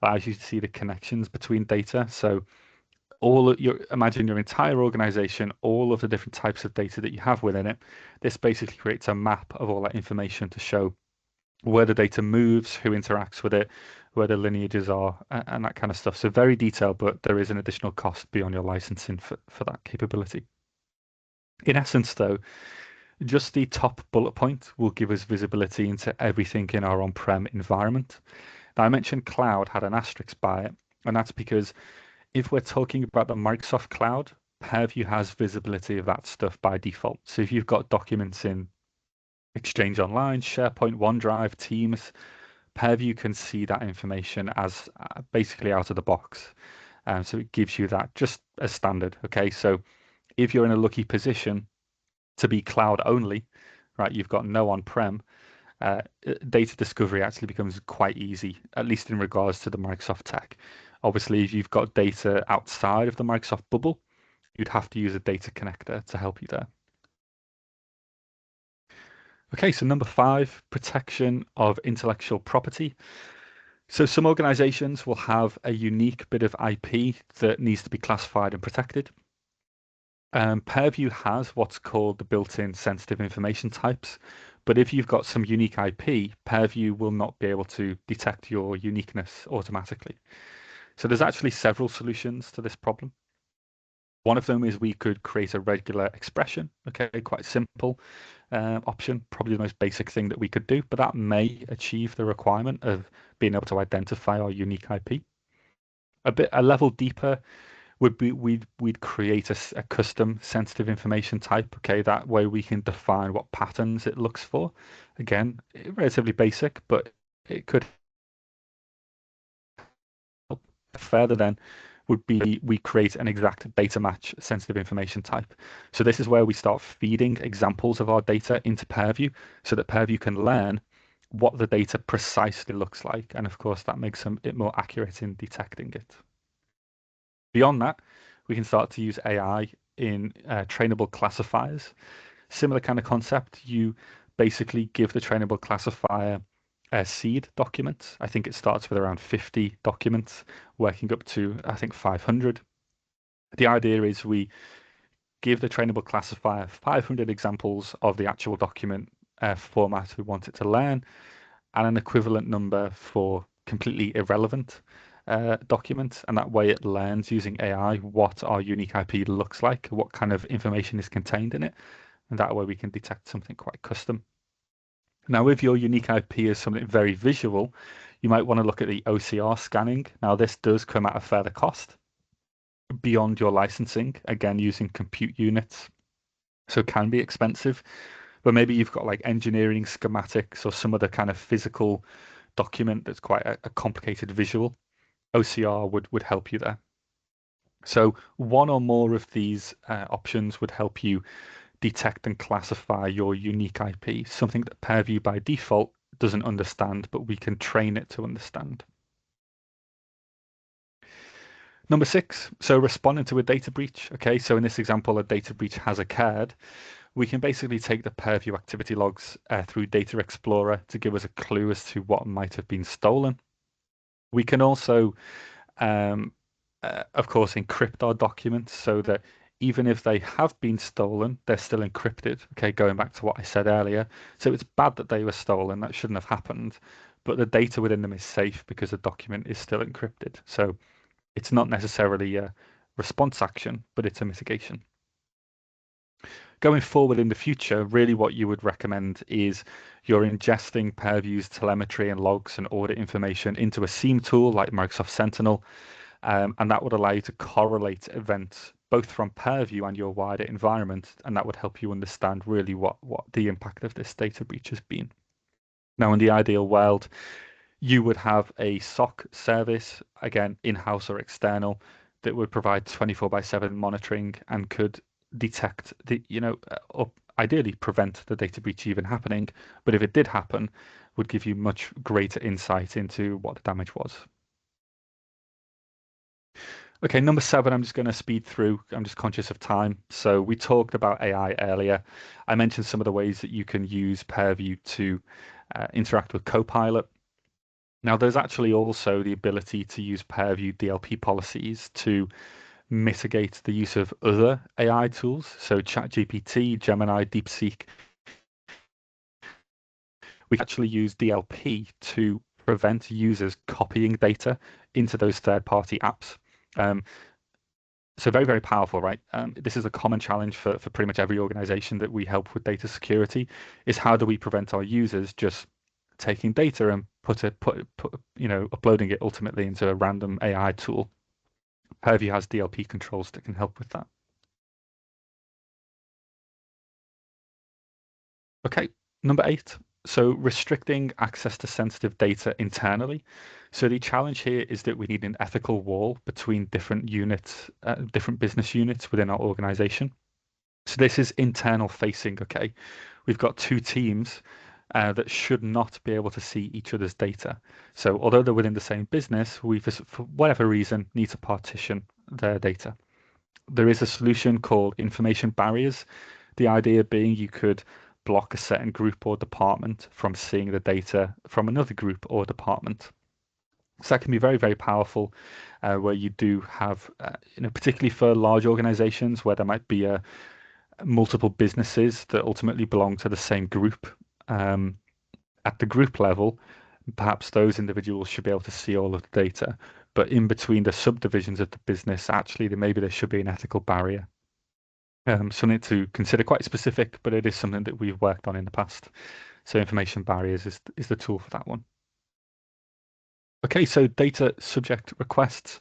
allows you to see the connections between data. So imagine your entire organization, all of the different types of data that you have within it. This basically creates a map of all that information to show where the data moves, who interacts with it, where the lineages are, and that kind of stuff. So very detailed, but there is an additional cost beyond your licensing for that capability. In essence, though, just the top bullet point will give us visibility into everything in our on-prem environment. Now, I mentioned cloud had an asterisk by it, and that's because if we're talking about the Microsoft cloud, Purview has visibility of that stuff by default. So if you've got documents in Exchange Online, SharePoint, OneDrive, Teams, Purview can see that information as basically out of the box. So it gives you that just as standard. Okay, so if you're in a lucky position to be cloud only, right, you've got no on-prem, data discovery actually becomes quite easy, at least in regards to the Microsoft tech. Obviously, if you've got data outside of the Microsoft bubble, you'd have to use a data connector to help you there. Okay, so number 5, protection of intellectual property. So some organizations will have a unique bit of IP that needs to be classified and protected. Purview has what's called the built-in sensitive information types, But if you've got some unique IP, Purview will not be able to detect your uniqueness automatically. So there's actually several solutions to this problem. One of them is we could create a regular expression, okay, quite simple option, probably the most basic thing that we could do, but that may achieve the requirement of being able to identify our unique IP. A level deeper would be we'd create a custom sensitive information type. Okay, that way we can define what patterns it looks for. Again, relatively basic, but it could help. Further then would be we create an exact data match sensitive information type. So this is where we start feeding examples of our data into Purview so that Purview can learn what the data precisely looks like. And of course, that makes it more accurate in detecting it. Beyond that, we can start to use AI in trainable classifiers. Similar kind of concept. You basically give the trainable classifier a seed document. I think it starts with around 50 documents, working up to, I think, 500. The idea is we give the trainable classifier 500 examples of the actual document format we want it to learn, and an equivalent number for completely irrelevant documents. And that way it learns using AI what our unique IP looks like, what kind of information is contained in it. And that way we can detect something quite custom. Now, if your unique IP is something very visual, you might want to look at the OCR scanning. Now, this does come at a further cost beyond your licensing, again, using compute units. So it can be expensive, but maybe you've got like engineering schematics or some other kind of physical document that's quite a complicated visual. OCR would help you there. So one or more of these options would help you detect and classify your unique IP, something that Purview by default doesn't understand, but we can train it to understand. Number 6, so responding to a data breach. Okay, so in this example, a data breach has occurred. We can basically take the Purview activity logs through Data Explorer to give us a clue as to what might have been stolen. We can also um, of course, encrypt our documents so that even if they have been stolen, they're still encrypted. Okay, going back to what I said earlier. So it's bad that they were stolen. That shouldn't have happened. But the data within them is safe because the document is still encrypted. So it's not necessarily a response action, but it's a mitigation. Going forward in the future, really what you would recommend is you're ingesting Purview's telemetry and logs and audit information into a SIEM tool like Microsoft Sentinel. And that would allow you to correlate events both from Purview and your wider environment, and that would help you understand really what the impact of this data breach has been. Now, in the ideal world, you would have a SOC service, again, in-house or external, that would provide 24/7 monitoring and could detect or ideally prevent the data breach even happening. But if it did happen, would give you much greater insight into what the damage was. Okay, number 7, I'm just going to speed through. I'm just conscious of time. So we talked about AI earlier. I mentioned some of the ways that you can use Purview to interact with Copilot. Now, there's actually also the ability to use Purview DLP policies to mitigate the use of other AI tools. So ChatGPT, Gemini, DeepSeek. We can actually use DLP to prevent users copying data into those third-party apps. So very, very powerful, right? This is a common challenge for pretty much every organization that we help with data security, is how do we prevent our users just taking data and uploading it ultimately into a random AI tool. Purview has DLP controls that can help with that. Okay, number 8. So restricting access to sensitive data internally. So the challenge here is that we need an ethical wall between different units, different business units within our organization. So this is internal facing, okay? We've got 2 teams that should not be able to see each other's data. So although they're within the same business, we, for whatever reason, need to partition their data. There is a solution called information barriers. The idea being you could block a certain group or department from seeing the data from another group or department. So that can be very, very powerful, where you do have, particularly for large organizations where there might be multiple businesses that ultimately belong to the same group. at the group level, perhaps those individuals should be able to see all of the data. But in between the subdivisions of the business, actually, maybe there should be an ethical barrier. Something to consider, quite specific, but it is something that we've worked on in the past. So information barriers is the tool for that one. Okay, so data subject requests.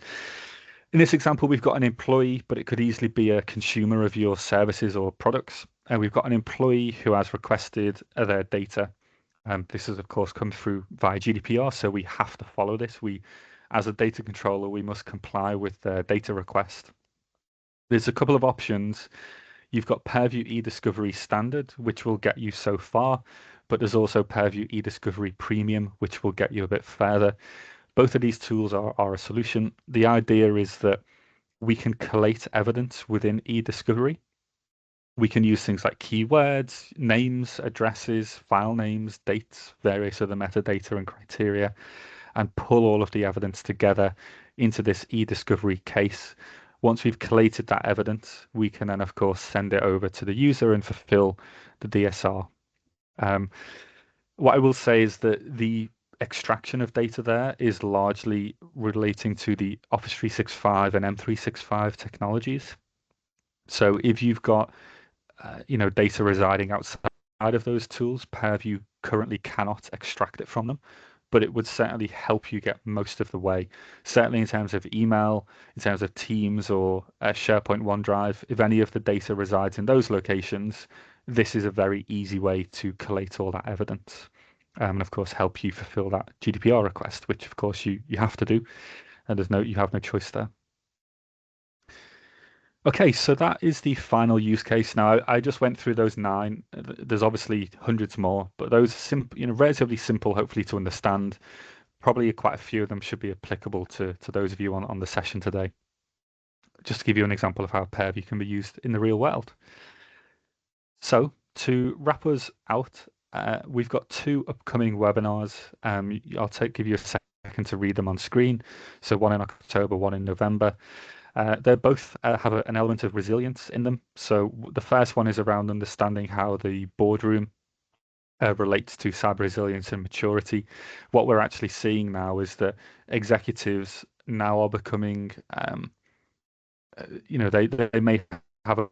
In this example, we've got an employee, but it could easily be a consumer of your services or products. And we've got an employee who has requested their data. This has, of course, come through via GDPR, so we have to follow this. As a data controller, we must comply with the data request. There's a couple of options. You've got Purview eDiscovery Standard, which will get you so far, but there's also Purview eDiscovery Premium, which will get you a bit further. Both of these tools are a solution. The idea is that we can collate evidence within eDiscovery. We can use things like keywords, names, addresses, file names, dates, various other metadata and criteria, and pull all of the evidence together into this eDiscovery case. Once we've collated that evidence, we can then, of course, send it over to the user and fulfill the DSR. What I will say is that the extraction of data there is largely relating to the Office 365 and M365 technologies. So if you've got data residing outside of those tools, Purview currently cannot extract it from them, but it would certainly help you get most of the way. Certainly in terms of email, in terms of Teams or SharePoint OneDrive, if any of the data resides in those locations, this is a very easy way to collate all that evidence. And of course, help you fulfill that GDPR request, which of course you have to do, and you have no choice there. Okay, so that is the final use case. Now, I just went through those 9. There's obviously hundreds more, but those simple, relatively simple, hopefully to understand. Probably quite a few of them should be applicable to those of you on the session today. Just to give you an example of how Purview can be used in the real world. So to wrap us out, we've got 2 upcoming webinars. I'll give you a second to read them on screen. So one in October, one in November. They both have an element of resilience in them. So the first one is around understanding how the boardroom relates to cyber resilience and maturity. What we're actually seeing now is that executives now are becoming, they may have a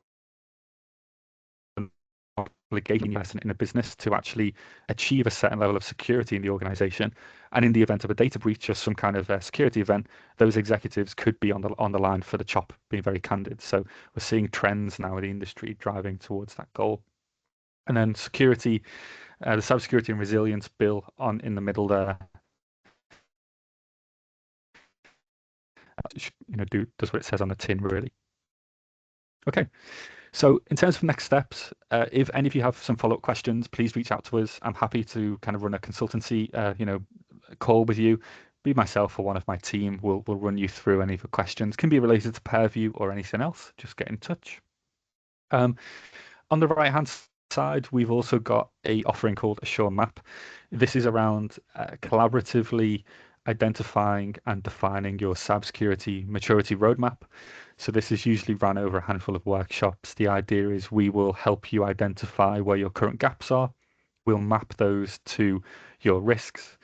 obligation in a business to actually achieve a certain level of security in the organization. And in the event of a data breach or some kind of security event, those executives could be on the line for the chop, being very candid. So we're seeing trends now in the industry driving towards that goal. And then security, the cybersecurity and resilience bill in the middle there, does what it says on the tin, really. Okay. So in terms of next steps, if any of you have some follow-up questions, please reach out to us. I'm happy to kind of run a consultancy, call with you. Be myself or one of my team will run you through any of the questions. Can be related to Purview or anything else. Just get in touch. On the right-hand side, we've also got a offering called Assure Map. This is around collaboratively identifying and defining your cybersecurity maturity roadmap. So this is usually run over a handful of workshops. The idea is we will help you identify where your current gaps are. We'll map those to your risks,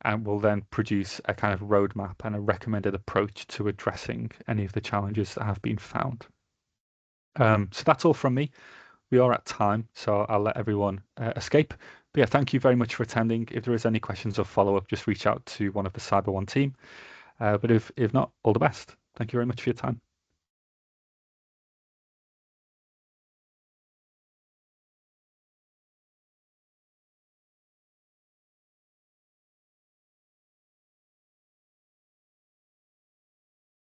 and we'll then produce a kind of roadmap and a recommended approach to addressing any of the challenges that have been found. So that's all from me. We are at time, so I'll let everyone escape. But yeah, thank you very much for attending. If there is any questions or follow-up, just reach out to one of the CyberOne team. But if not, all the best. Thank you very much for your time.